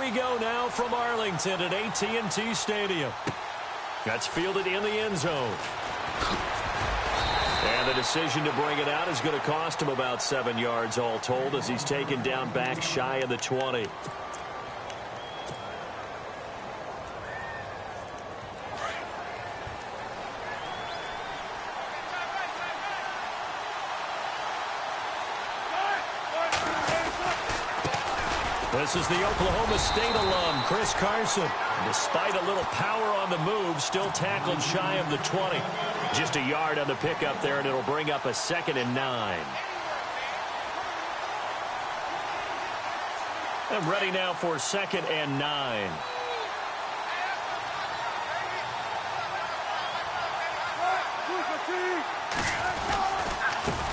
we go now from Arlington at AT&T Stadium. That's fielded in the end zone. And the decision to bring it out is going to cost him about 7 yards all told as he's taken down back shy of the 20. This is the Oklahoma State alum, Chris Carson. Despite a little power on the move, still tackled shy of the 20. Just a yard on the pickup there, and it'll bring up a 2nd and 9. And ready now for 2nd and 9.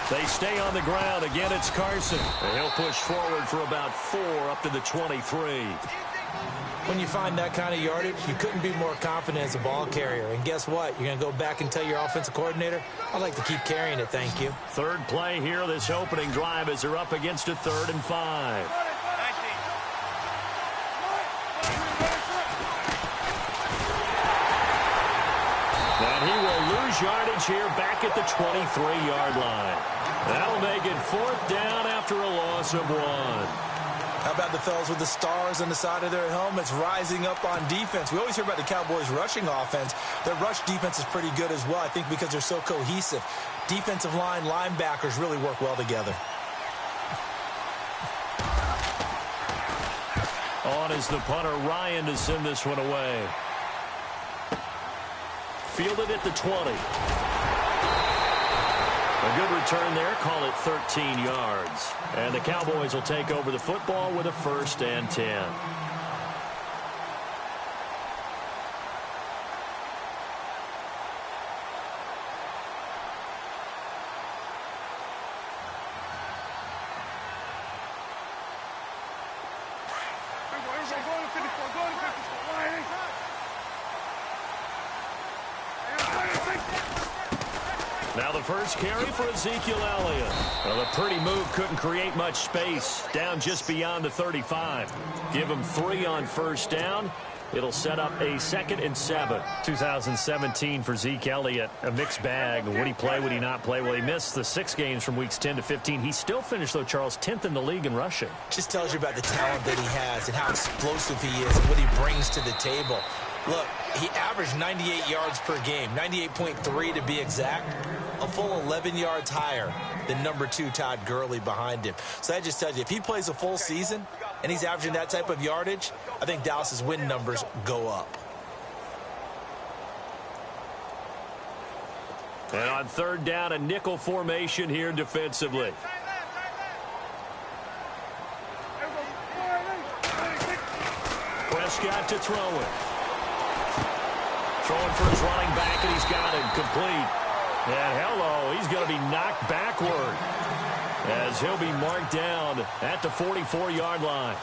They stay on the ground. Again, it's Carson. And he'll push forward for about 4 up to the 23. When you find that kind of yardage, you couldn't be more confident as a ball carrier. And guess what? You're going to go back and tell your offensive coordinator, I'd like to keep carrying it, thank you. Third play here, this opening drive as they're up against a 3rd and 5. And he will lose yardage here back at the 23-yard line. That'll make it 4th down after a loss of 1. How about the fellas with the stars on the side of their helmets rising up on defense? We always hear about the Cowboys' rushing offense. Their rush defense is pretty good as well, I think, because they're so cohesive. Defensive line, linebackers really work well together. On is the punter, Ryan, to send this one away. Fielded at the 20. A good return there. Call it 13 yards. And the Cowboys will take over the football with a 1st and 10. Now the first carry for Ezekiel Elliott. Well, a pretty move, couldn't create much space. Down just beyond the 35. Give him 3 on 1st down. It'll set up a 2nd and 7. 2017 for Zeke Elliott, a mixed bag. Would he play, would he not play? Well, he missed the 6 games from weeks 10 to 15. He still finished, though, Charles, 10th in the league in rushing. Just tells you about the talent that he has and how explosive he is and what he brings to the table. Look, he averaged 98 yards per game, 98.3 to be exact, a full 11 yards higher than number 2 Todd Gurley behind him. So that just tells you, if he plays a full season and he's averaging that type of yardage, I think Dallas's win numbers go up. And on 3rd down, a nickel formation here defensively. Prescott to throw it. Throwing for his running back, and he's got it complete. And hello, he's going to be knocked backward as he'll be marked down at the 44-yard line.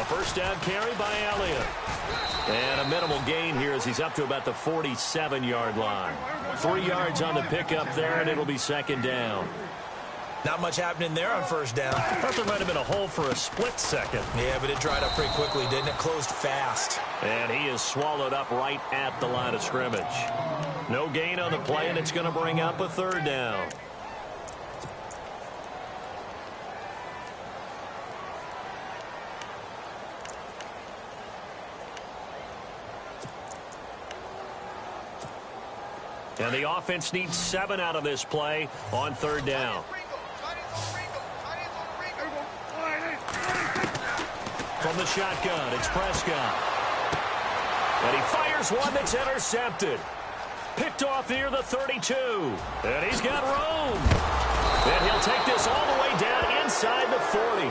First down carry by Elliott. And a minimal gain here as he's up to about the 47-yard line. 3 yards on the pickup there, and it'll be 2nd down. Not much happening there on 1st down. I thought there might have been a hole for a split second. Yeah, but it dried up pretty quickly, didn't it? Closed fast. And he is swallowed up right at the line of scrimmage. No gain on the play, and it's going to bring up a 3rd down. And the offense needs 7 out of this play on 3rd down. From the shotgun, it's Prescott. And he fires one that's intercepted. Picked off near the 32. And he's got room. And he'll take this all the way down inside the 40.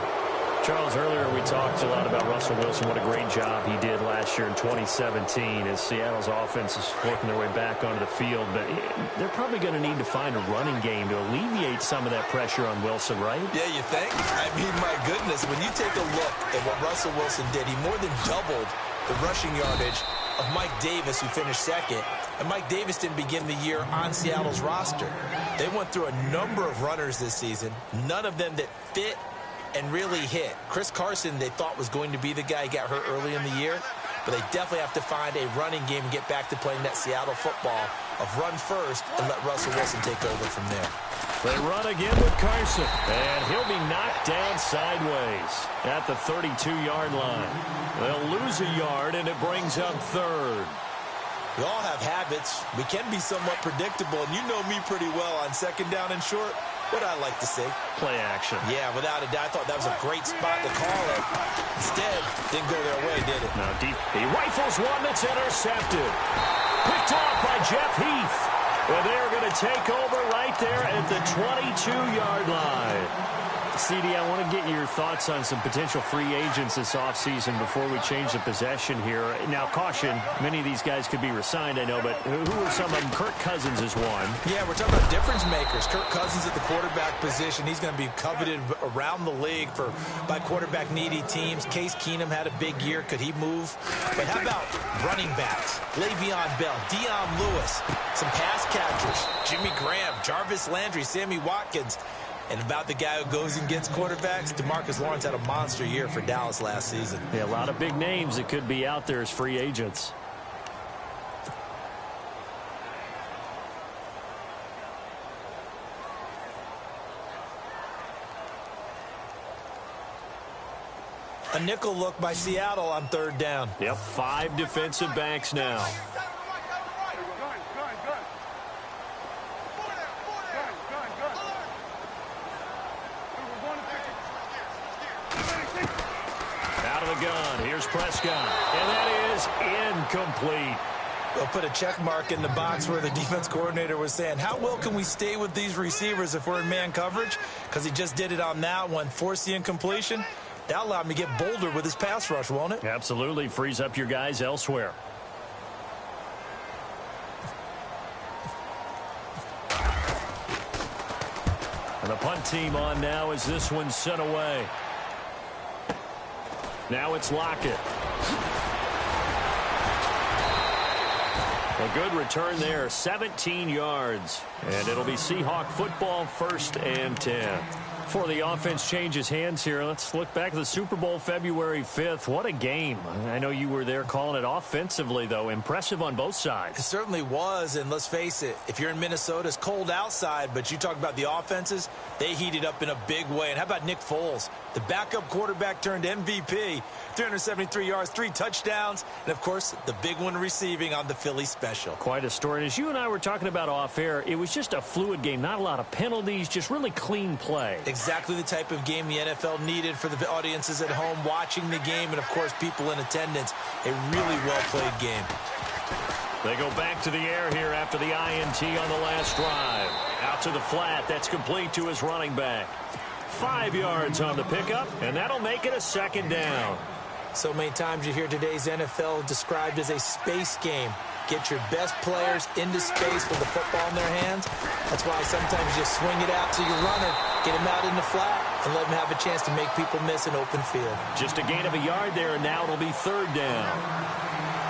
Charles, earlier we talked a lot about Russell Wilson, what a great job he did last year in 2017 as Seattle's offense is working their way back onto the field. But they're probably going to need to find a running game to alleviate some of that pressure on Wilson, right? Yeah, you think? I mean, my goodness, when you take a look at what Russell Wilson did, he more than doubled the rushing yardage of Mike Davis, who finished second. And Mike Davis didn't begin the year on Seattle's roster. They went through a number of runners this season, none of them that fit and really hit. Chris Carson, they thought was going to be the guy who got hurt early in the year, but they definitely have to find a running game and get back to playing that Seattle football of run first and let Russell Wilson take over from there. They run again with Carson, and he'll be knocked down sideways at the 32-yard line. They'll lose a yard, and it brings up third. We all have habits. We can be somewhat predictable, and you know me pretty well on second down and short. What I like to see. Play action. Yeah, without a doubt. I thought that was a great spot to call it. Instead, didn't go their way, did it? Now deep. He rifles one that's intercepted. Picked off by Jeff Heath. Well, they're going to take over right there at the 22-yard line. CD, I want to get your thoughts on some potential free agents this offseason before we change the possession here. Now, caution, many of these guys could be re-signed, I know, but who are some of them? Kirk Cousins is one. Yeah, we're talking about difference makers. Kirk Cousins at the quarterback position. He's going to be coveted around the league by quarterback-needy teams. Case Keenum had a big year. Could he move? But how about running backs? Le'Veon Bell, Dion Lewis, some pass catchers. Jimmy Graham, Jarvis Landry, Sammy Watkins. And about the guy who goes and gets quarterbacks, DeMarcus Lawrence had a monster year for Dallas last season. Yeah, a lot of big names that could be out there as free agents. A nickel look by Seattle on third down. Yep, 5 defensive backs now. Gun. Here's Prescott, and that is incomplete. They'll put a check mark in the box where the defense coordinator was saying, how well can we stay with these receivers if we're in man coverage? Because he just did it on that one, forced the incompletion. That allowed him to get bolder with his pass rush, won't it? Absolutely. Frees up your guys elsewhere. And the punt team on now as this one's sent away. Now it's Lockett. A good return there, 17 yards. And it'll be Seahawk football, 1st and 10. Before the offense changes hands here, let's look back at the Super Bowl February 5th. What a game. I know you were there calling it offensively, though. Impressive on both sides. It certainly was, and let's face it, if you're in Minnesota, it's cold outside, but you talk about the offenses, they heated up in a big way. And how about Nick Foles? The backup quarterback turned MVP, 373 yards, 3 touchdowns, and, of course, the big one receiving on the Philly special. Quite a story. And as you and I were talking about off air, it was just a fluid game, not a lot of penalties, just really clean play. Exactly the type of game the NFL needed for the audiences at home watching the game and, of course, people in attendance. A really well-played game. They go back to the air here after the INT on the last drive. Out to the flat. That's complete to his running back. 5 yards on the pickup, and that'll make it a 2nd down. So many times you hear today's NFL described as a space game. Get your best players into space with the football in their hands. That's why sometimes you swing it out to your runner, get him out in the flat, and let him have a chance to make people miss an open field. Just a gain of a yard there, and now it'll be 3rd down.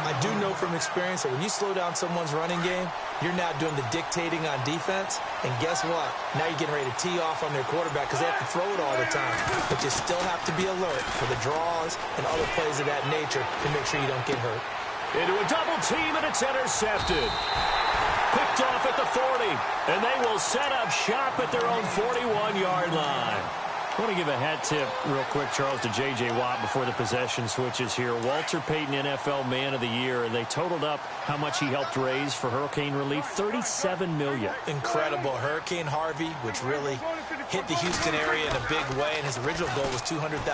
I do know from experience that when you slow down someone's running game, you're now doing the dictating on defense. And guess what? Now you're getting ready to tee off on their quarterback because they have to throw it all the time. But you still have to be alert for the draws and other plays of that nature to make sure you don't get hurt. Into a double team, and it's intercepted. Picked off at the 40, and they will set up shop at their own 41-yard line. I want to give a hat tip real quick, Charles, to J.J. Watt before the possession switches here. Walter Payton, NFL Man of the Year, and they totaled up how much he helped raise for hurricane relief, $37 million. Incredible. Hurricane Harvey, which really hit the Houston area in a big way, and his original goal was $200,000.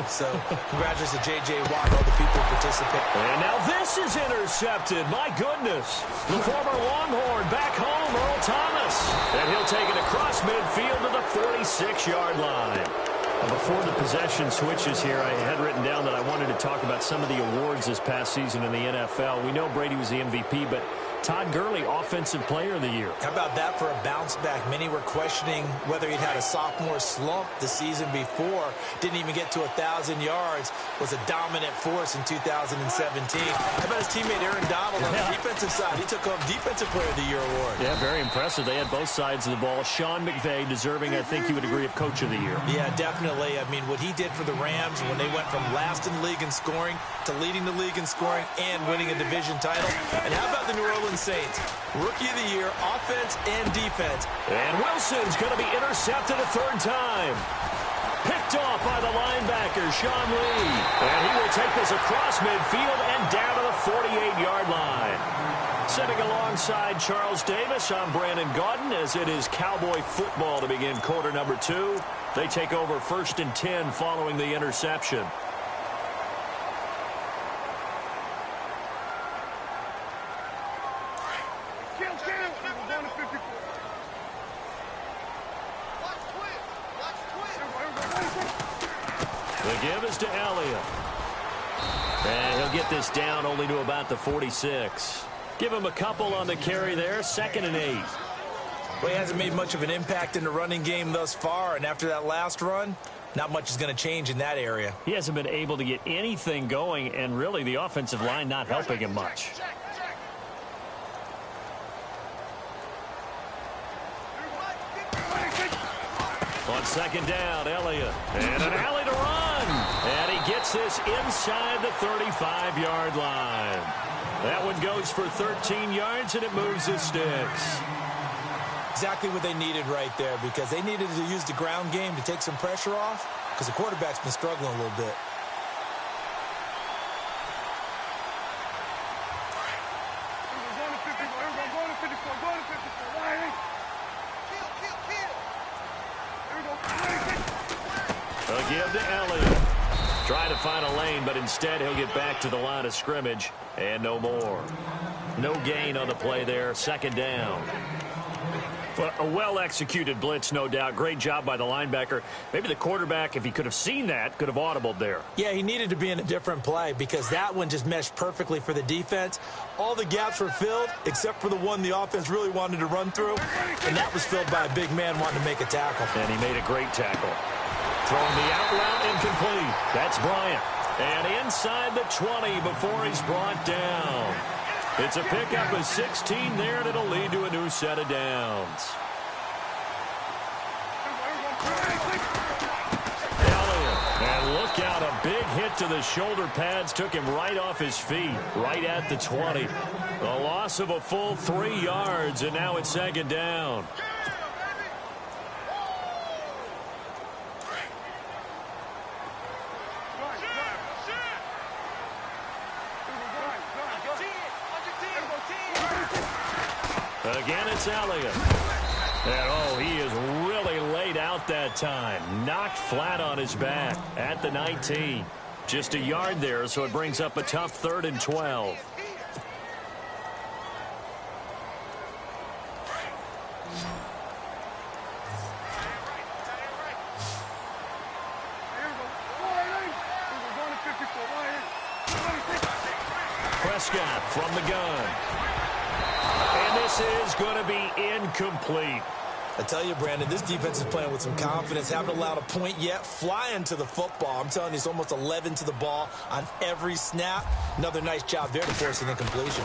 So congratulations to J.J. Watt and all the people who participate. And now this is intercepted. My goodness. The former Longhorn back home, Earl Thomas. And he'll take it across midfield to the 46-yard line. Before the possession switches here, I had written down that I wanted to talk about some of the awards this past season in the NFL. We know Brady was the MVP, but Todd Gurley, Offensive Player of the Year. How about that for a bounce back? Many were questioning whether he'd had a sophomore slump the season before. Didn't even get to 1,000 yards. Was a dominant force in 2017. How about his teammate Aaron Donald on the defensive side? He took home Defensive Player of the Year award. Yeah, very impressive. They had both sides of the ball. Sean McVay deserving, I think you would agree, of Coach of the Year. Yeah, definitely. I mean, what he did for the Rams when they went from last in the league in scoring to leading the league in scoring and winning a division title. And how about the New Orleans Saints? Rookie of the Year, offense and defense. And Wilson's going to be intercepted a third time. Picked off by the linebacker, Sean Lee. And he will take this across midfield and down to the 48-yard line. Sitting alongside Charles Davis, I'm Brandon Gaudin, as it is Cowboy football to begin quarter number 2. They take over 1st and 10 following the interception. The give is to Elliott. And he'll get this down only to about the 46. Give him a couple on the carry there. 2nd and 8. Well, he hasn't made much of an impact in the running game thus far, and after that last run, not much is going to change in that area. He hasn't been able to get anything going, and really the offensive line not helping him much. On 2nd down, Elliott. And an alley to run. And he gets this inside the 35-yard line. That one goes for 13 yards, and it moves his sticks. Exactly what they needed right there, because they needed to use the ground game to take some pressure off, because the quarterback's been struggling a little bit. A give to Elliott. Trying to find a lane, but instead he'll get back to the line of scrimmage, and no more. No gain on the play there. 2nd down. Well, a well-executed blitz, no doubt. Great job by the linebacker. Maybe the quarterback, if he could have seen that, could have audibled there. Yeah, he needed to be in a different play because that one just meshed perfectly for the defense. All the gaps were filled except for the one the offense really wanted to run through, and that was filled by a big man wanting to make a tackle. And he made a great tackle. Throwing the out route incomplete. That's Bryant. And inside the 20 before he's brought down. It's a pickup of 16 there, and it'll lead to a new set of downs. Elliott, and look out, a big hit to the shoulder pads, took him right off his feet, right at the 20. The loss of a full 3 yards, and now it's 2nd down. Again, it's Elliott. And, oh, he is really laid out that time. Knocked flat on his back at the 19. Just a yard there, so it brings up a tough 3rd and 12. Prescott from the gun. And this is going to be incomplete. I tell you, Brandon, this defense is playing with some confidence. Haven't allowed a point yet. Flying to the football. I'm telling you, it's almost 11 to the ball on every snap. Another nice job there to force an incompletion.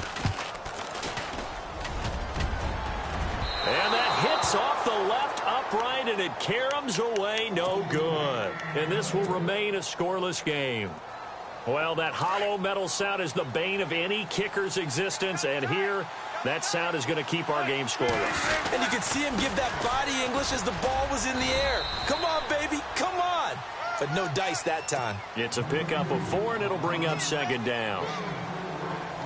And that hits off the left upright, and it caroms away, no good. And this will remain a scoreless game. Well, that hollow metal sound is the bane of any kicker's existence, and here, that sound is going to keep our game scoreless. And you can see him give that body English as the ball was in the air. Come on, baby, come on. But no dice that time. It's a pickup of 4, and it'll bring up 2nd down.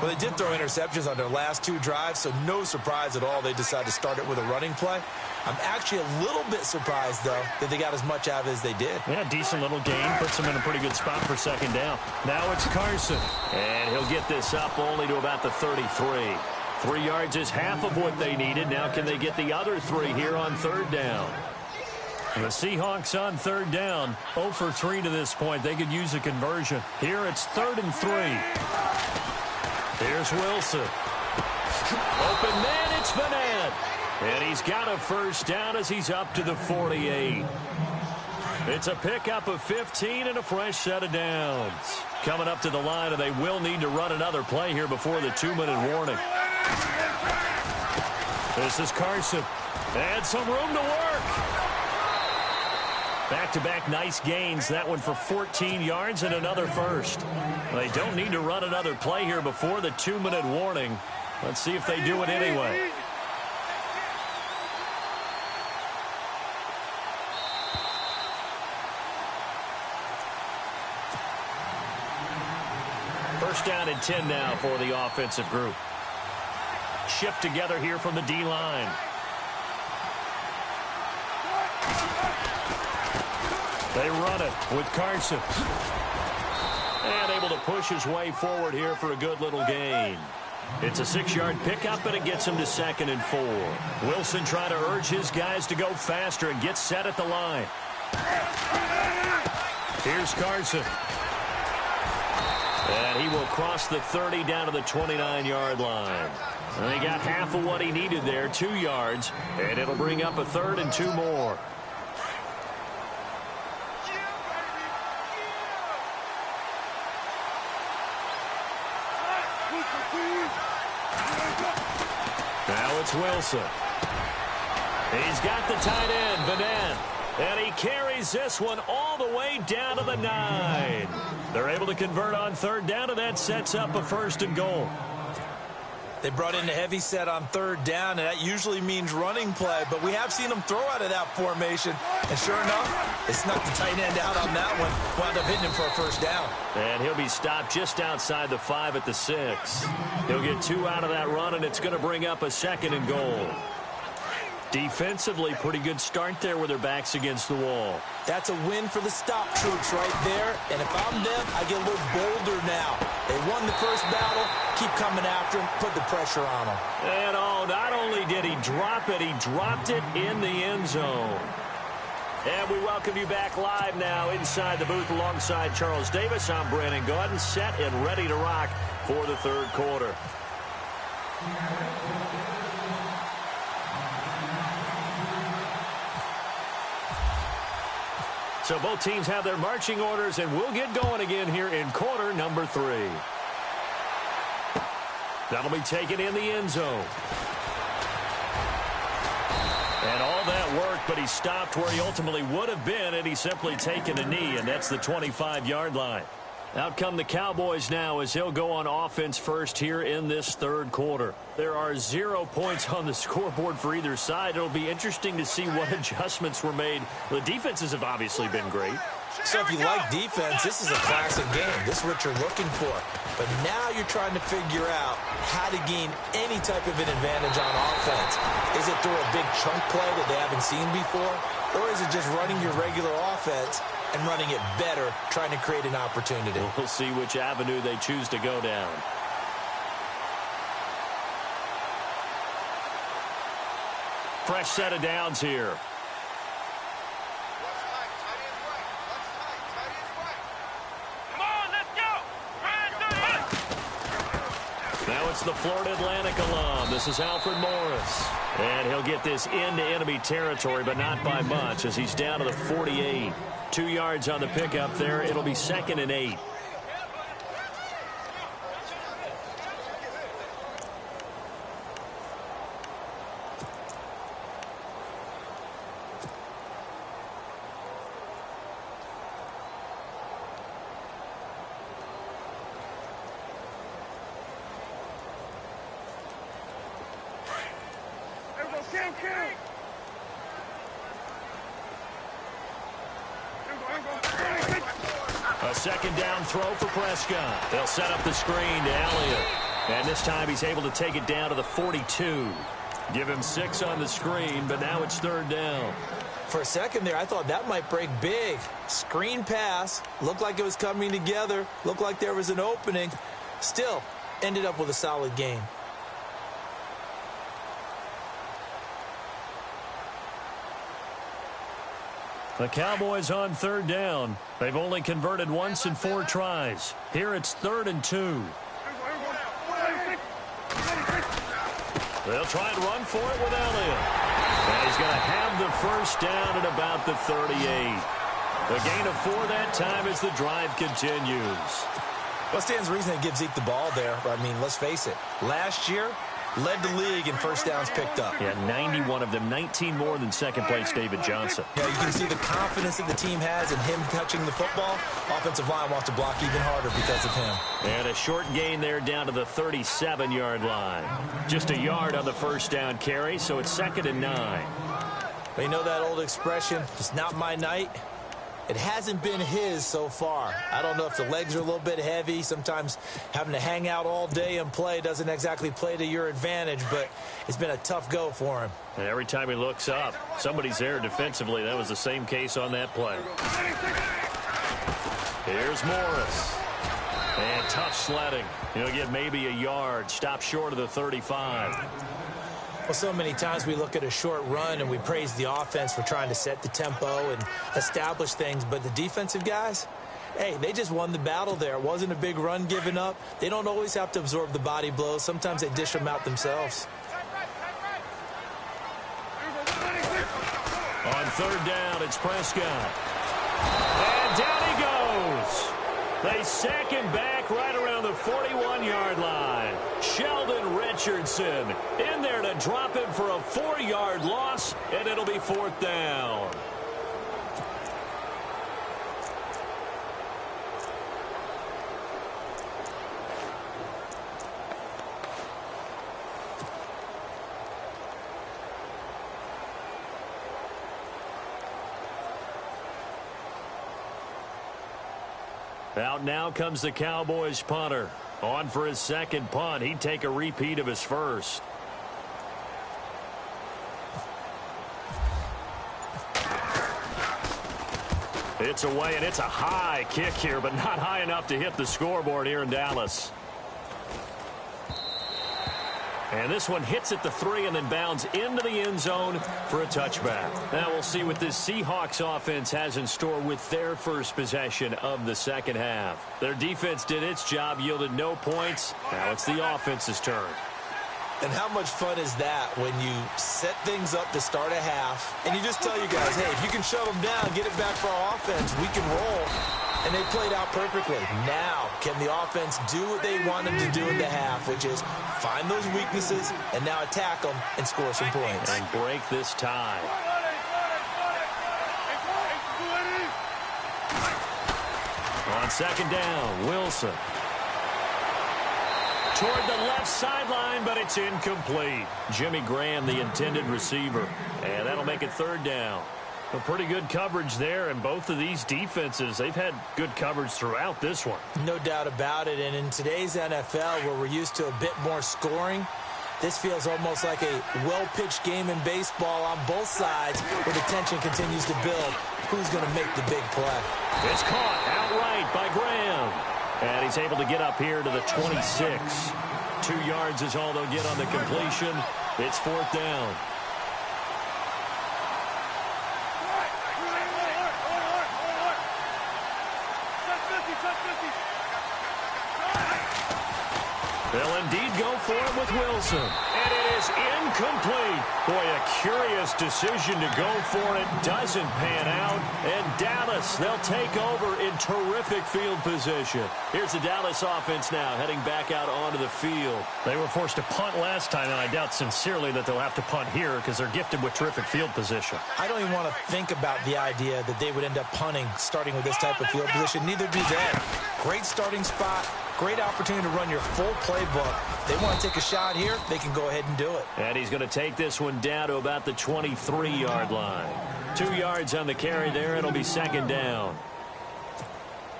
Well, they did throw interceptions on their last 2 drives, so no surprise at all they decided to start it with a running play. I'm actually a little bit surprised, though, that they got as much out of it as they did. Yeah, decent little gain. Puts them in a pretty good spot for 2nd down. Now it's Carson. And he'll get this up only to about the 33. 3 yards is half of what they needed. Now can they get the other 3 here on 3rd down? The Seahawks on third down, 0 for 3 to this point. They could use a conversion. Here it's 3rd and 3. Here's Wilson. Open man, it's Van Nant. And he's got a first down as he's up to the 48. It's a pickup of 15 and a fresh set of downs. Coming up to the line, and they will need to run another play here before the 2-minute warning. This is Carson. And some room to work. Back-to-back nice gains. That one for 14 yards and another first. They don't need to run another play here before the 2-minute warning. Let's see if they do it anyway. First down and 10 now for the offensive group. Shift together here from the D-line. They run it with Carson. And able to push his way forward here for a good little gain. It's a 6-yard pickup, and it gets him to 2nd and 4. Wilson trying to urge his guys to go faster and get set at the line. Here's Carson. And he will cross the 30 down to the 29-yard line. And they got half of what he needed there, 2 yards, and it'll bring up a 3rd and 2 more. Now it's Wilson. He's got the tight end, Van Nant. And he carries this one all the way down to the 9. They're able to convert on 3rd down, and that sets up a 1st and goal. They brought in a heavy set on 3rd down, and that usually means running play, but we have seen them throw out of that formation. And sure enough, they snuck the tight end out on that one, wound up hitting him for a 1st down. And he'll be stopped just outside the 5 at the 6. He'll get 2 out of that run, and it's going to bring up a 2nd and goal. Defensively, pretty good start there with their backs against the wall. That's a win for the stop troops right there. And if I'm them, I get a little bolder now. They won the first battle. Keep coming after him. Put the pressure on him. And not only did he drop it, he dropped it in the end zone. And we welcome you back live now inside the booth alongside Charles Davis. I'm Brandon Gaudin, set and ready to rock for the 3rd quarter. So both teams have their marching orders, and we'll get going again here in quarter number 3. That'll be taken in the end zone. And all that work, but he stopped where he ultimately would have been had he simply taken a knee, and that's the 25-yard line. Out come the Cowboys now as he'll go on offense first here in this 3rd quarter. There are 0 points on the scoreboard for either side. It'll be interesting to see what adjustments were made. The defenses have obviously been great. So if you like defense, this is a classic game. This is what you're looking for. But now you're trying to figure out how to gain any type of an advantage on offense. Is it through a big chunk play that they haven't seen before? Or is it just running your regular offense and running it better, trying to create an opportunity? We'll see which avenue they choose to go down. Fresh set of downs here. Now it's the Florida Atlantic alum. This is Alfred Morris. And he'll get this into enemy territory, but not by much as he's down to the 48. 2 yards on the pickup there. It'll be 2nd and 8. A 2nd down throw for Prescott. They'll set up the screen to Elliott. And this time he's able to take it down to the 42. Give him 6 on the screen, but now it's 3rd down. For a second there, I thought that might break big. Screen pass. Looked like it was coming together. Looked like there was an opening. Still, ended up with a solid game. The Cowboys on third down. They've only converted once in 4 tries. Here it's 3rd and 2. They'll try and run for it with Elliott. And he's going to have the first down at about the 38. A gain of 4 that time as the drive continues. What stands to reason to give Zeke the ball there? I mean, let's face it. Last year, led the league in first downs picked up. Yeah, 91 of them, 19 more than second place David Johnson. Yeah, you can see the confidence that the team has in him touching the football. Offensive line wants to block even harder because of him. And a short gain there down to the 37-yard line. Just a yard on the first down carry, so it's 2nd and 9. But you know that old expression, it's not my night? It hasn't been his so far. I don't know if the legs are a little bit heavy. Sometimes having to hang out all day and play doesn't exactly play to your advantage, but it's been a tough go for him. And every time he looks up, somebody's there defensively. That was the same case on that play. Here's Morris. And tough sledding. He'll get maybe a yard. Stop short of the 35. Well, so many times we look at a short run and we praise the offense for trying to set the tempo and establish things, but the defensive guys, hey, they just won the battle there. It wasn't a big run given up. They don't always have to absorb the body blows. Sometimes they dish them out themselves. On 3rd down, it's Prescott. And down he goes. They sack him back right around the 41-yard line. Sheldon Richardson in there to drop him for a 4-yard loss, and it'll be 4th down. Out now comes the Cowboys punter. On for his second punt. He'd take a repeat of his first. It's away, and it's a high kick here, but not high enough to hit the scoreboard here in Dallas. And this one hits at the 3 and then bounds into the end zone for a touchback. Now we'll see what this Seahawks offense has in store with their first possession of the second half. Their defense did its job, yielded no points. Now it's the offense's turn. And how much fun is that when you set things up to start a half and you just tell you guys, hey, if you can shut them down, get it back for our offense, we can roll. And they played out perfectly. Now, can the offense do what they want them to do in the half, which is find those weaknesses and now attack them and score some points. And break this tie. On 2nd down, Wilson. Toward the left sideline, but it's incomplete. Jimmy Graham, the intended receiver. And that'll make it 3rd down. A pretty good coverage there, and both of these defenses, they've had good coverage throughout this one. No doubt about it, and in today's NFL, where we're used to a bit more scoring, this feels almost like a well-pitched game in baseball on both sides, where the tension continues to build. Who's going to make the big play? It's caught outright by Graham, and he's able to get up here to the 26. 2 yards is all they'll get on the completion. It's 4th down. They'll indeed go for it with Wilson. And it is incomplete. Boy, a curious decision to go for it. Doesn't pan out. And Dallas, they'll take over in terrific field position. Here's the Dallas offense now, heading back out onto the field. They were forced to punt last time, and I doubt sincerely that they'll have to punt here because they're gifted with terrific field position. I don't even want to think about the idea that they would end up punting starting with this type of field position. Neither do they. Great starting spot. Great opportunity to run your full playbook. They want to take a shot here, they can go ahead and do it. And he's going to take this one down to about the 23-yard line. 2 yards on the carry there. It'll be 2nd down.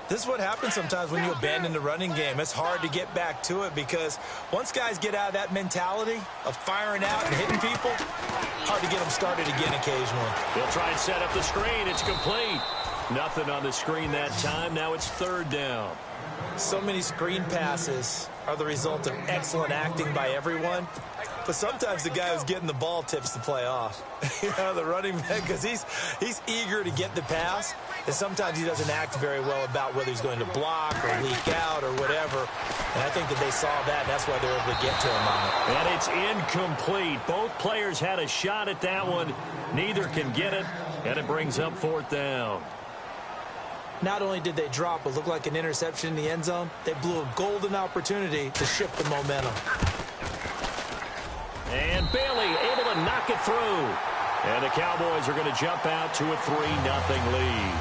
This is what happens sometimes when you abandon the running game. It's hard to get back to it because once guys get out of that mentality of firing out and hitting people, hard to get them started again occasionally. They'll try and set up the screen. It's complete. Nothing on the screen that time. Now it's 3rd down. So many screen passes are the result of excellent acting by everyone. But sometimes the guy who's getting the ball tips the play off. You know, the running back, because he's eager to get the pass, and sometimes he doesn't act very well about whether he's going to block or leak out or whatever. And I think that they saw that, and that's why they were able to get to him on it. And it's incomplete. Both players had a shot at that one. Neither can get it, and it brings up 4th down. Not only did they drop what looked like an interception in the end zone, they blew a golden opportunity to shift the momentum. And Bailey able to knock it through. And the Cowboys are going to jump out to a 3-0 lead.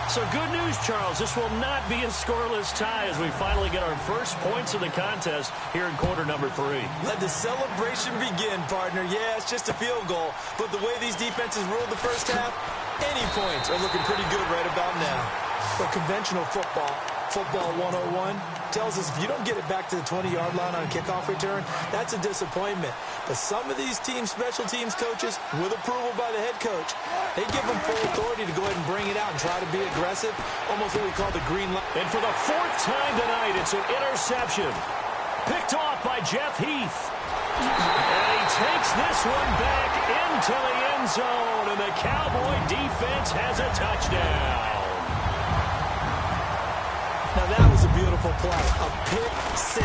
So good news, Charles. This will not be a scoreless tie as we finally get our first points of the contest here in quarter number 3. Let the celebration begin, partner. Yeah, it's just a field goal. But the way these defenses ruled the first half, any points are looking pretty good right about now. For conventional football 101 tells us if you don't get it back to the 20-yard line on a kickoff return, that's a disappointment. But some of these special teams coaches, with approval by the head coach, they give them full authority to go ahead and bring it out and try to be aggressive, almost what we call the green light. And for the 4th time tonight, it's an interception. Picked off by Jeff Heath. And he takes this one back into the end zone, and the Cowboy defense has a touchdown. Now that was a beautiful play, a pick-6.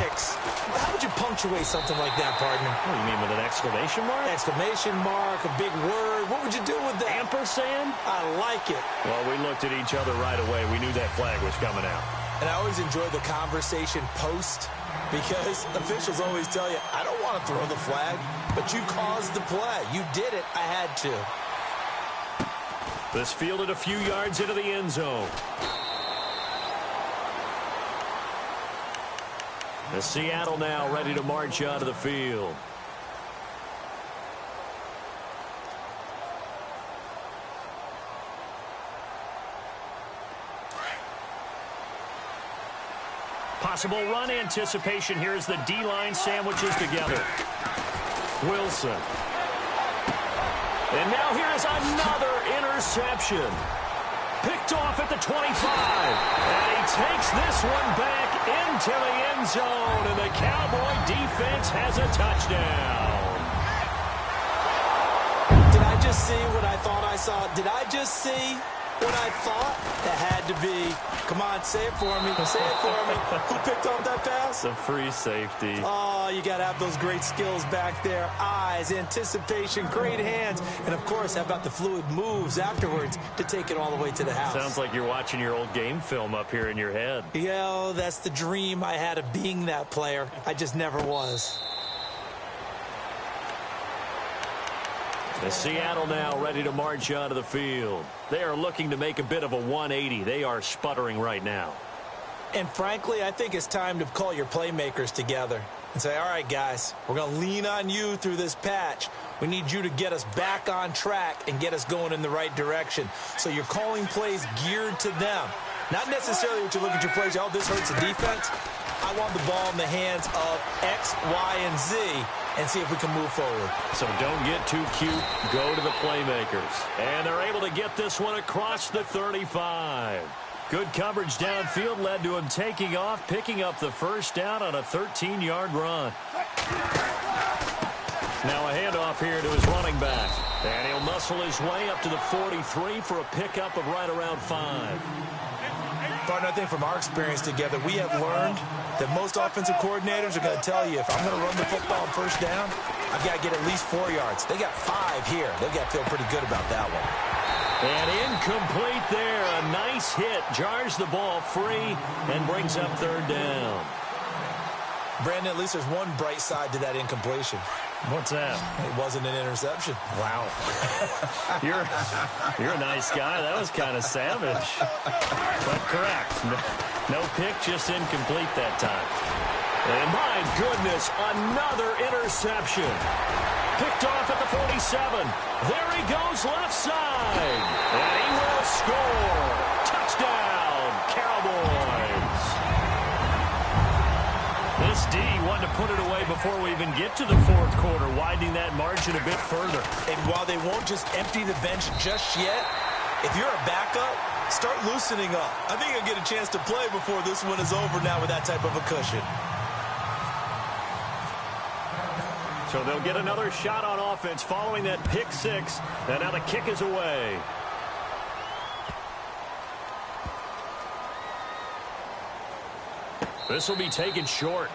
How would you punctuate something like that, partner? What do you mean, with an exclamation mark? Exclamation mark, a big word. What would you do with that? Ampersand? I like it. Well, we looked at each other right away. We knew that flag was coming out. And I always enjoy the conversation post, because officials always tell you, I don't want to throw the flag, but you caused the play. You did it. I had to. This fielded a few yards into the end zone. The Seattle now ready to march out of the field. Possible run anticipation here as the D-line sandwiches together. Wilson. And now here is another interception. Picked off at the 25. And he takes this one back into the end zone. And the Cowboy defense has a touchdown. Did I just see what I thought I saw? Did I just see what I thought? That had to be. Come on, say it for me. Say it for me. Who picked off that pass? The free safety. Oh, you got to have those great skills back there. Eyes, anticipation, great hands. And, of course, how about the fluid moves afterwards to take it all the way to the house? Sounds like you're watching your old game film up here in your head. Yo, that's the dream I had of being that player. I just never was. The Seattle now ready to march out of the field. They are looking to make a bit of a 180. They are sputtering right now. And frankly, I think it's time to call your playmakers together and say, all right, guys, we're going to lean on you through this patch. We need you to get us back on track and get us going in the right direction. So you're calling plays geared to them. Not necessarily what you look at your plays, oh, this hurts the defense. I want the ball in the hands of X, Y, and Z and see if we can move forward. So don't get too cute. Go to the playmakers. And they're able to get this one across the 35. Good coverage downfield led to him taking off, picking up the first down on a 13-yard run. Now a handoff here to his running back. And he'll muscle his way up to the 43 for a pickup of right around 5. Partner, I think from our experience together, we have learned that most offensive coordinators are going to tell you, if I'm going to run the football on first down, I've got to get at least 4 yards. They got 5 here. They've got to feel pretty good about that one. And incomplete there. A nice hit. Jars the ball free and brings up 3rd down. Brandon, at least there's one bright side to that incompletion. What's that? It wasn't an interception. Wow. You're a nice guy. That was kind of savage. But correct. No pick, just incomplete that time. And my goodness, another interception. Picked off at the 47. There he goes left side. And he will score. Touchdown, Cowboys. This D wanted to put it away before we even get to the 4th quarter, widening that margin a bit further. And while they won't just empty the bench just yet, if you're a backup, start loosening up. I think you'll get a chance to play before this one is over now with that type of a cushion. So they'll get another shot on offense following that pick six. And now the kick is away. This will be taken short.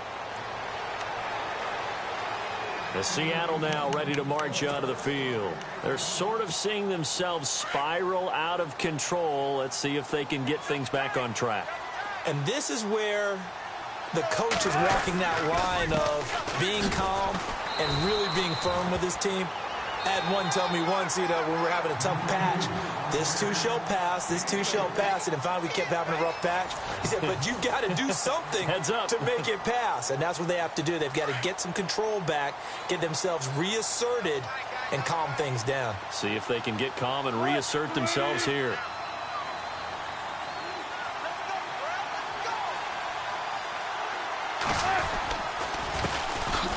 The Seattle now ready to march onto the field. They're sort of seeing themselves spiral out of control. Let's see if they can get things back on track. And this is where the coach is walking that line of being calm and really being firm with his team. I had one tell me once, when we're having a tough patch, this too shall pass, this too shall pass. And finally we kept having a rough patch. He said, but you've got to do something Heads up. to make it pass. And that's what they have to do. They've got to get some control back, get themselves reasserted, and calm things down. See if they can get calm and reassert themselves here.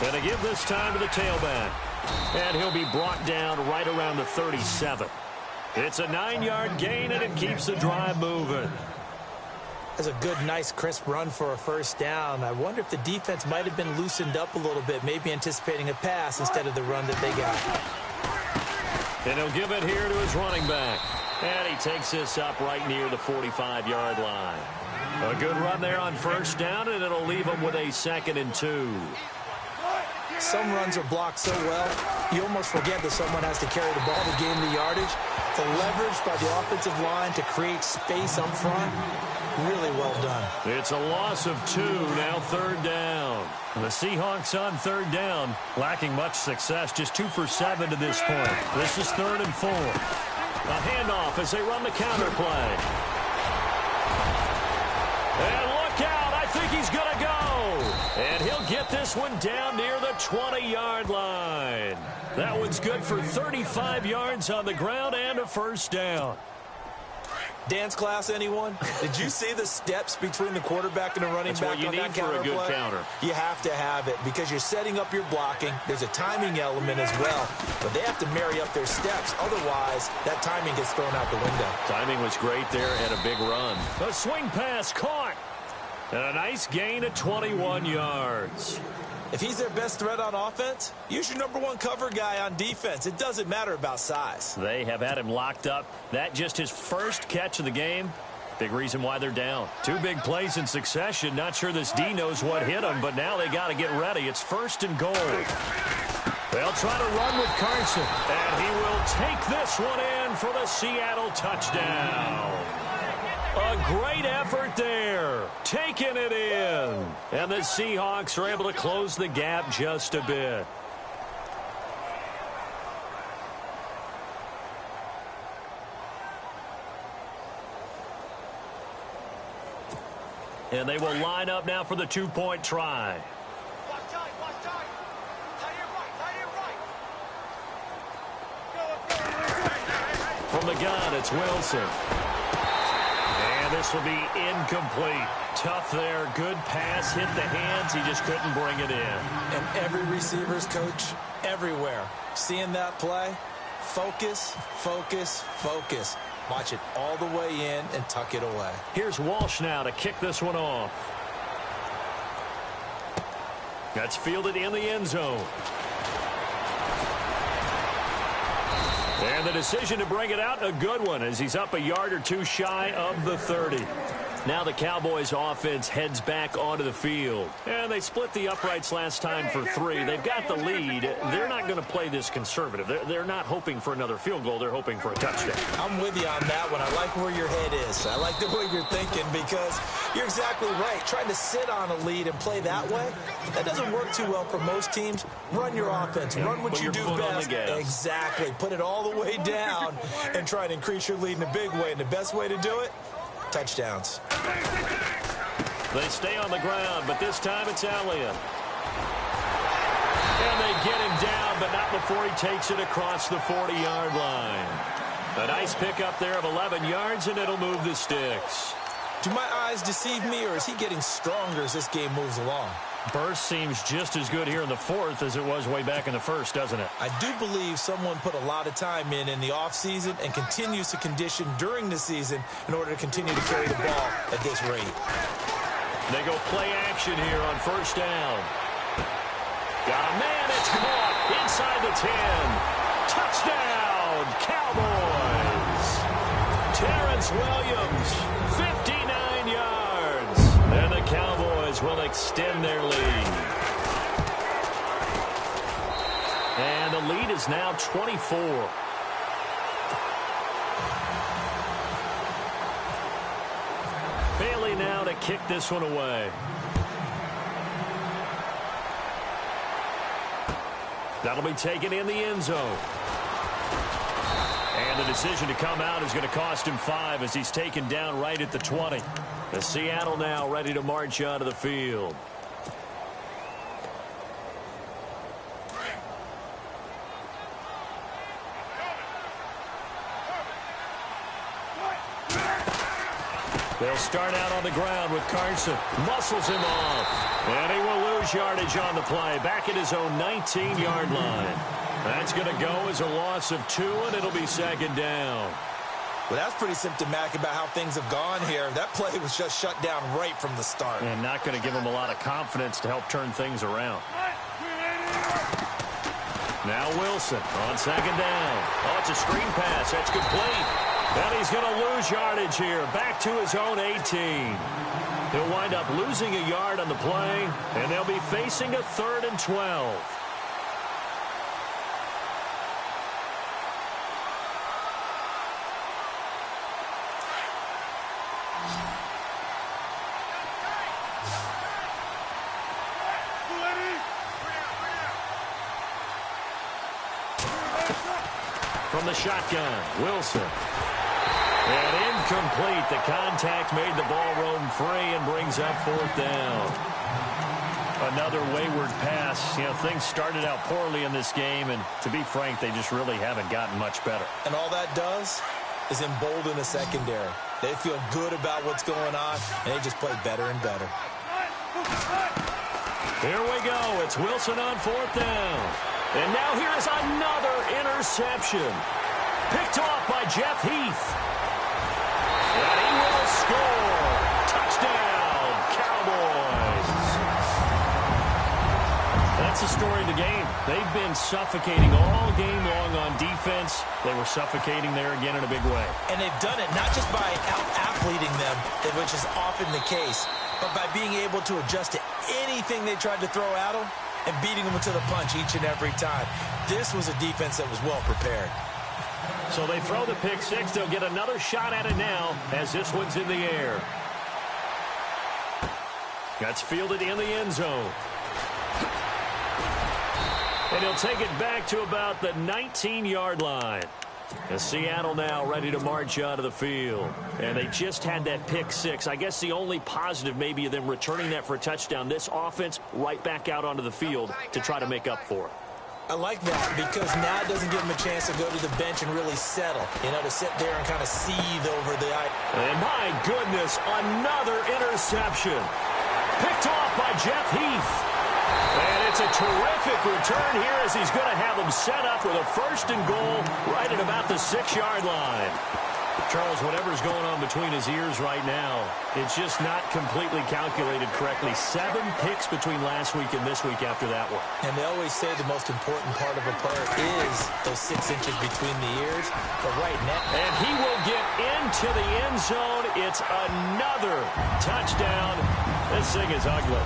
Going to give this time to the tailback. And he'll be brought down right around the 37. It's a 9-yard gain, and it keeps the drive moving. That's a good, nice, crisp run for a first down. I wonder if the defense might have been loosened up a little bit, maybe anticipating a pass instead of the run that they got. And he'll give it here to his running back. And he takes this up right near the 45-yard line. A good run there on first down, and it'll leave him with a 2nd and 2. Some runs are blocked so well, you almost forget that someone has to carry the ball to gain the yardage. The leverage by the offensive line to create space up front, really well done. It's a loss of 2, now 3rd down. The Seahawks on 3rd down, lacking much success, just 2 for 7 to this point. This is 3rd and 4. A handoff as they run the counter play. And look out, I think he's going to go. And he'll get this one down near the 20-yard line. That one's good for 35 yards on the ground and a first down. Dance class, anyone? Did you see the steps between the quarterback and the running That's back what you on need that for counter a good play? counter. You have to have it because you're setting up your blocking. There's a timing element as well, but they have to marry up their steps. Otherwise, that timing gets thrown out the window. Timing was great there and a big run. A swing pass caught. And a nice gain of 21 yards. If he's their best threat on offense, use your #1 cover guy on defense. It doesn't matter about size. They have had him locked up. That just his first catch of the game. Big reason why they're down. 2 big plays in succession. Not sure this D knows what hit him, but now they got to get ready. It's 1st and goal. They'll try to run with Carson. And he will take this one in for the Seattle touchdown. A great effort there, taking it in. And the Seahawks are able to close the gap just a bit. And they will line up now for the 2-point try. From the gun, it's Wilson. And this will be incomplete. Tough there. Good pass. Hit the hands. He just couldn't bring it in. And every receiver's coach everywhere. Seeing that play, focus, focus, focus. Watch it all the way in and tuck it away. Here's Walsh now to kick this one off. That's fielded in the end zone. And the decision to bring it out, a good one, as he's up a yard or 2 shy of the 30. Now the Cowboys offense heads back onto the field. And they split the uprights last time for 3. They've got the lead. They're not going to play this conservative. They're not hoping for another field goal. They're hoping for a touchdown. I'm with you on that one. I like where your head is. I like the way you're thinking because you're exactly right. Trying to sit on a lead and play that way, that doesn't work too well for most teams. Run your offense. Run what you do best. Exactly. Put it all the way down and try and increase your lead in a big way. And the best way to do it, touchdowns. They stay on the ground, but this time it's Elliott. And they get him down, but not before he takes it across the 40-yard line. A nice pickup there of 11 yards, and it'll move the sticks. Do my eyes deceive me, or is he getting stronger as this game moves along? Burst seems just as good here in the 4th as it was way back in the 1st, doesn't it? I do believe someone put a lot of time in the offseason and continues to condition during the season in order to continue to carry the ball at this rate. They go play action here on 1st down. Got a man, it's caught. inside the 10. Touchdown, Cowboys. Terrence Williams, 59 yards. And the Cowboys will extend their lead. And the lead is now 24. Bailey now to kick this one away. That'll be taken in the end zone. And the decision to come out is going to cost him 5 as he's taken down right at the 20. The Seattle now ready to march onto the field. They'll start out on the ground with Carson. Muscles him off. And he will lose yardage on the play. Back at his own 19-yard line. That's going to go as a loss of 2, and it'll be second down. Well, that's pretty symptomatic about how things have gone here. That play was just shut down right from the start. And not going to give him a lot of confidence to help turn things around. Now Wilson on second down. Oh, it's a screen pass. That's complete. And he's going to lose yardage here. Back to his own 18. He'll wind up losing a yard on the play, and they'll be facing a 3rd and 12. From the shotgun, Wilson. And incomplete. The contact made the ball roam free and brings up 4th down. Another wayward pass. You know, things started out poorly in this game, and to be frank, they just really haven't gotten much better. And all that does is embolden the secondary. They feel good about what's going on, and they just play better and better. Here we go. It's Wilson on 4th down. And now here is another interception. Picked off by Jeff Heath. And he will score. Touchdown, Cowboys. That's the story of the game. They've been suffocating all game long on defense. They were suffocating there again in a big way. And they've done it not just by out-athleting them, which is often the case, but by being able to adjust to anything they tried to throw at them and beating them to the punch each and every time. This was a defense that was well prepared. So they throw the pick 6. They'll get another shot at it now as this one's in the air. That's fielded in the end zone. And he'll take it back to about the 19-yard line. And Seattle now ready to march onto the field. And they just had that pick 6. I guess the only positive maybe of them returning that for a touchdown. This offense right back out onto the field to try to make up for it. I like that because now it doesn't give them a chance to go to the bench and really settle. You know, to sit there and kind of seethe over the... And my goodness, another interception. Picked off by Jeff Heath. And it's a terrific return here as he's going to have them set up with a 1st and goal right at about the 6-yard line. Charles, whatever's going on between his ears right now, it's just not completely calculated correctly. 7 picks between last week and this week after that one. And they always say the most important part of a player is those 6 inches between the ears. But right now... And he will get into the end zone. It's another touchdown. This thing is ugly.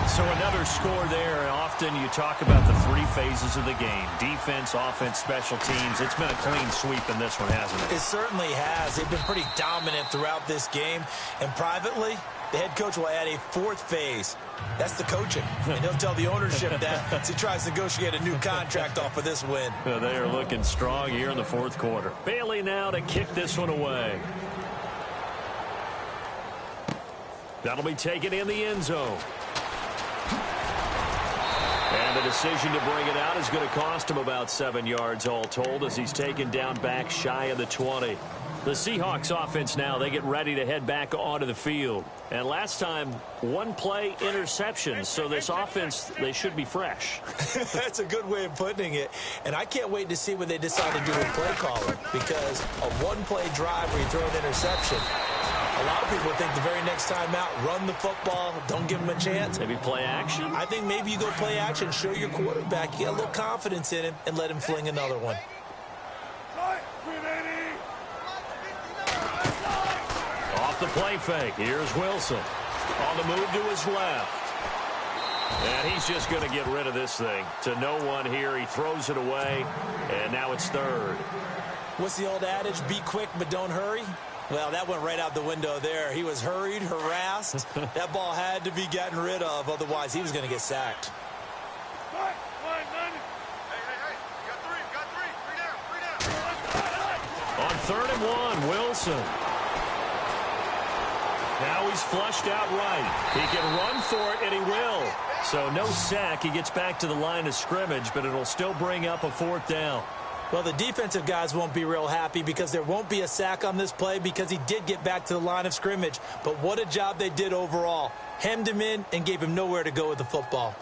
So another score there, and often you talk about the 3 phases of the game. Defense, offense, special teams. It's been a clean sweep in this one, hasn't it? It certainly has. They've been pretty dominant throughout this game. And privately, the head coach will add a 4th phase. That's the coaching. And he'll tell the ownership that as he tries to negotiate a new contract off of this win. They are looking strong here in the 4th quarter. Bailey now to kick this one away. That'll be taken in the end zone. And the decision to bring it out is going to cost him about 7 yards all told as he's taken down back shy of the 20. The Seahawks offense now, they get ready to head back onto the field. And last time, 1-play interception. So this offense, they should be fresh. That's a good way of putting it. And I can't wait to see what they decide to do with play calling. Because a 1-play drive where you throw an interception, A lot of people think the very next time out, run the football, don't give him a chance. Maybe play action? I think maybe you go play action, show your quarterback you got a little confidence in him, and let him fling another one. Off the play fake. Here's Wilson. On the move to his left. And he's just going to get rid of this thing. To no one here. He throws it away. And now it's third. What's the old adage? Be quick, but don't hurry. Well, that went right out the window there. He was hurried, harassed. That ball had to be gotten rid of. Otherwise, he was going to get sacked. On 3rd and 1, Wilson. Now he's flushed out right. He can run for it, and he will. So no sack. He gets back to the line of scrimmage, but it'll still bring up a 4th down. Well, the defensive guys won't be real happy because there won't be a sack on this play because he did get back to the line of scrimmage. But what a job they did overall. Hemmed him in and gave him nowhere to go with the football.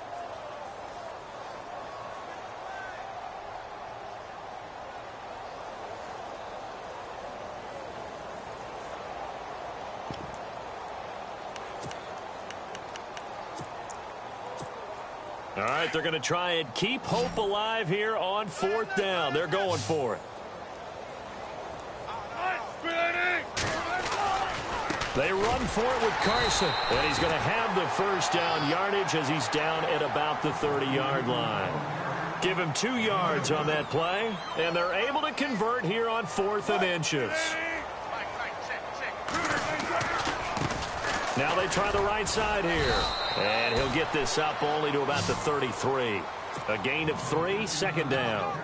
All right, they're going to try and keep hope alive here on 4th down. They're going for it. They run for it with Carson. And he's going to have the 1st down yardage as he's down at about the 30-yard line. Give him 2 yards on that play. And they're able to convert here on 4th and inches. Now they try the right side here. And he'll get this up only to about the 33. A gain of 3, 2nd down.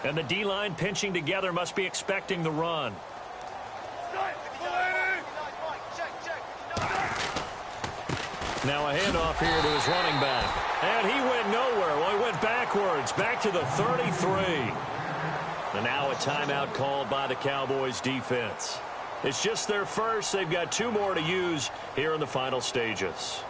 And the D-line pinching together must be expecting the run. Now a handoff here to his running back. And he went nowhere. Well, he went backwards, back to the 33. And now a timeout called by the Cowboys defense. It's just their first. They've got 2 more to use here in the final stages.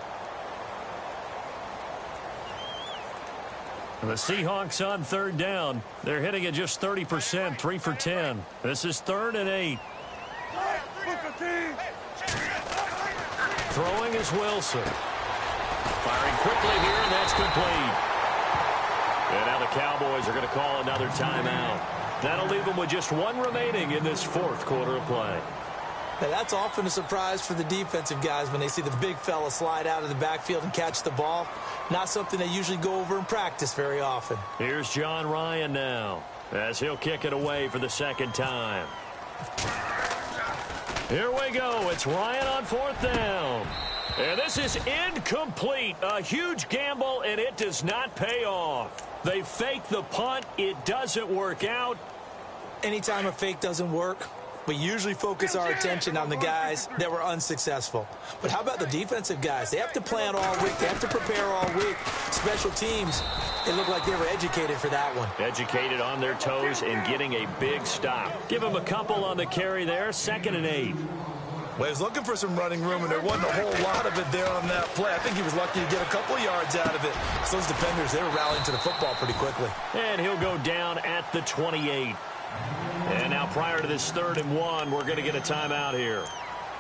And the Seahawks on 3rd down. They're hitting at just 30%, 3 for 10. This is 3rd and 8. Throwing is Wilson. Firing quickly here, and that's complete. And now the Cowboys are going to call another timeout. That'll leave them with just 1 remaining in this 4th quarter of play. Now, that's often a surprise for the defensive guys when they see the big fella slide out of the backfield and catch the ball. Not something they usually go over in practice very often. Here's John Ryan now as he'll kick it away for the 2nd time. Here we go. It's Ryan on 4th down. And this is incomplete. A huge gamble, and it does not pay off. They fake the punt. It doesn't work out. Anytime a fake doesn't work, we usually focus our attention on the guys that were unsuccessful. But how about the defensive guys? They have to plan all week. They have to prepare all week. Special teams, they look like they were educated for that one. Educated on their toes and getting a big stop. Give them a couple on the carry there. 2nd and 8. Well, he was looking for some running room, and there wasn't a whole lot of it there on that play. I think he was lucky to get a couple yards out of it. So those defenders, they were rallying to the football pretty quickly. And he'll go down at the 28. And now prior to this 3rd and 1, we're going to get a timeout here.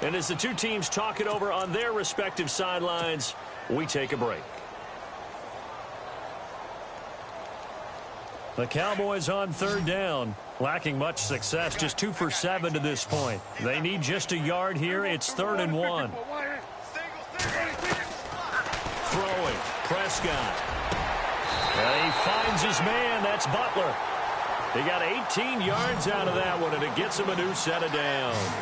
And as the 2 teams talk it over on their respective sidelines, we take a break. The Cowboys on 3rd down, lacking much success, just 2 for 7 to this point. They need just a yard here. It's 3rd and 1. Throwing, Prescott. And he finds his man. That's Butler. He got 18 yards out of that one, and it gets him a new set of downs.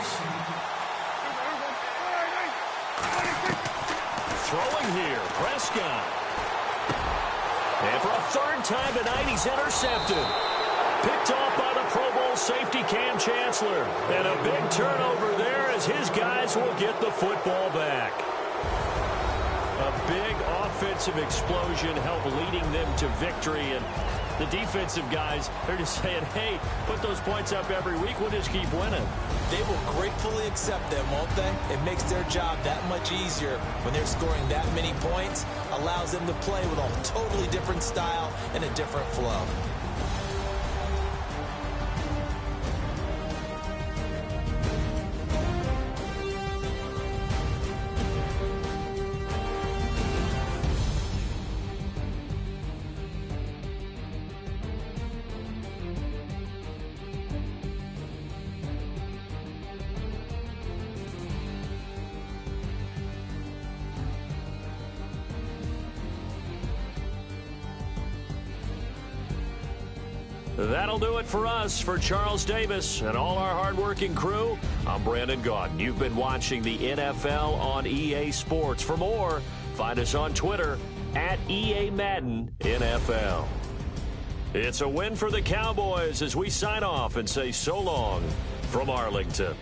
Throwing here, Prescott. And for a 3rd time tonight, he's intercepted. Picked off by the Pro Bowl safety Cam Chancellor. And a big turnover there as his guys will get the football back. A big offensive explosion helped leading them to victory. And the defensive guys, they're just saying, hey, put those points up every week. We'll just keep winning. They will gratefully accept them, won't they? It makes their job that much easier when they're scoring that many points. Allows them to play with a totally different style and a different flow. That'll do it for us. For Charles Davis and all our hardworking crew, I'm Brandon Gaudin. You've been watching the NFL on EA Sports. For more, find us on Twitter at EA Madden NFL. It's a win for the Cowboys as we sign off and say so long from Arlington.